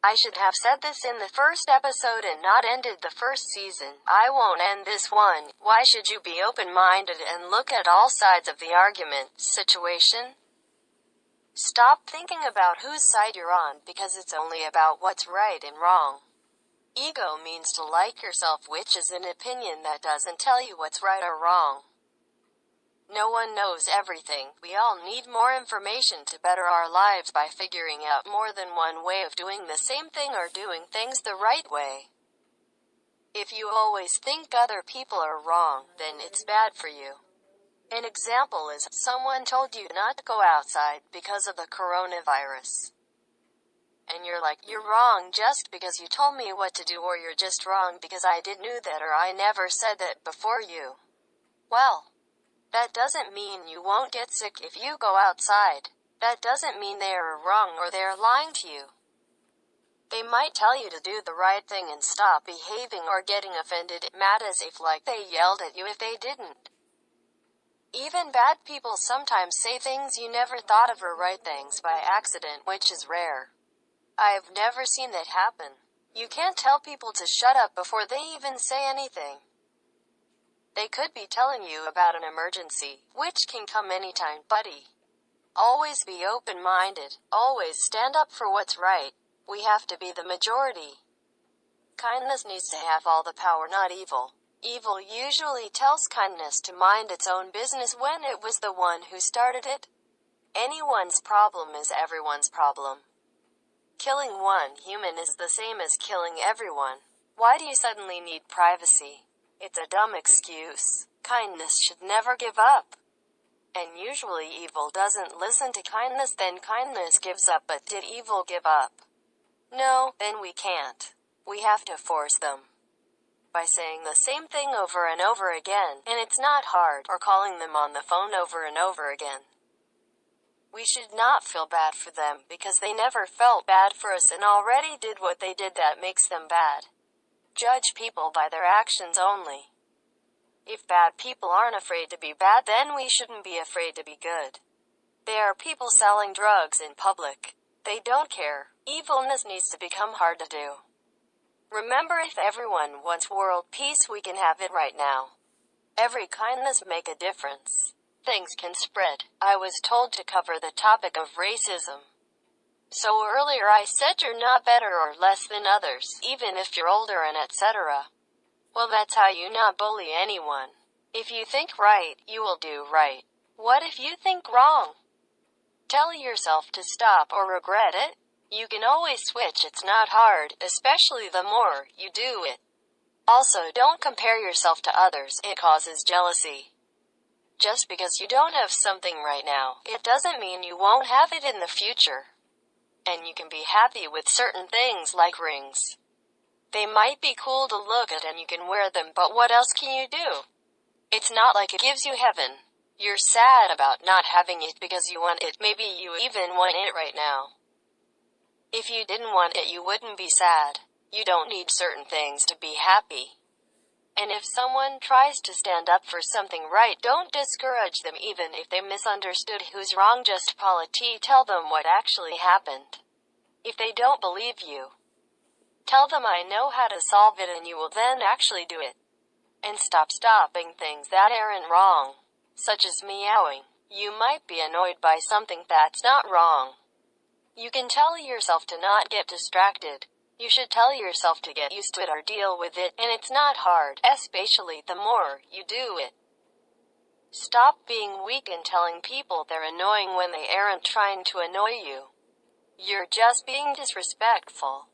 I should have said this in the first episode and not ended the first season. I won't end this one. Why should you be open-minded and look at all sides of the argument, situation? Stop thinking about whose side you're on, because it's only about what's right and wrong. Ego means to like yourself, which is an opinion that doesn't tell you what's right or wrong. No one knows everything. We all need more information to better our lives by figuring out more than one way of doing the same thing or doing things the right way. If you always think other people are wrong, then it's bad for you. An example is, someone told you not to go outside because of the coronavirus. And you're like, you're wrong just because you told me what to do, or you're just wrong because I didn't know that, or I never said that before you. Well, that doesn't mean you won't get sick if you go outside. That doesn't mean they are wrong or they're lying to you. They might tell you to do the right thing and stop behaving or getting offended, mad as if like they yelled at you if they didn't. Even bad people sometimes say things you never thought of or write things by accident, which is rare. I've never seen that happen. You can't tell people to shut up before they even say anything. They could be telling you about an emergency, which can come anytime, buddy. Always be open-minded. Always stand up for what's right. We have to be the majority. Kindness needs to have all the power, not evil. Evil usually tells kindness to mind its own business when it was the one who started it. Anyone's problem is everyone's problem. Killing one human is the same as killing everyone. Why do you suddenly need privacy? It's a dumb excuse. Kindness should never give up. And usually evil doesn't listen to kindness, then kindness gives up. But did evil give up? No, then we can't. We have to force them. By saying the same thing over and over again, and it's not hard, or calling them on the phone over and over again. We should not feel bad for them, because they never felt bad for us and already did what they did that makes them bad. Judge people by their actions only. If bad people aren't afraid to be bad, then we shouldn't be afraid to be good. There are people selling drugs in public. They don't care. Evilness needs to become hard to do. Remember, if everyone wants world peace, we can have it right now. Every kindness make a difference. Things can spread. I was told to cover the topic of racism. So earlier I said you're not better or less than others, even if you're older and etc. Well, that's how you not bully anyone. If you think right, you will do right. What if you think wrong? Tell yourself to stop or regret it. You can always switch. It's not hard, especially the more you do it. Also, don't compare yourself to others. It causes jealousy. Just because you don't have something right now, it doesn't mean you won't have it in the future. And you can be happy with certain things like rings. They might be cool to look at and you can wear them, but what else can you do? It's not like it gives you heaven. You're sad about not having it because you want it. Maybe you even want it right now. If you didn't want it, you wouldn't be sad. You don't need certain things to be happy. And if someone tries to stand up for something right, don't discourage them even if they misunderstood who's wrong. Just tell them what actually happened. If they don't believe you, tell them I know how to solve it, and you will then actually do it. And stop stopping things that aren't wrong, such as meowing. You might be annoyed by something that's not wrong. You can tell yourself to not get distracted. You should tell yourself to get used to it or deal with it, and it's not hard, especially the more you do it. Stop being weak and telling people they're annoying when they aren't trying to annoy you. You're just being disrespectful.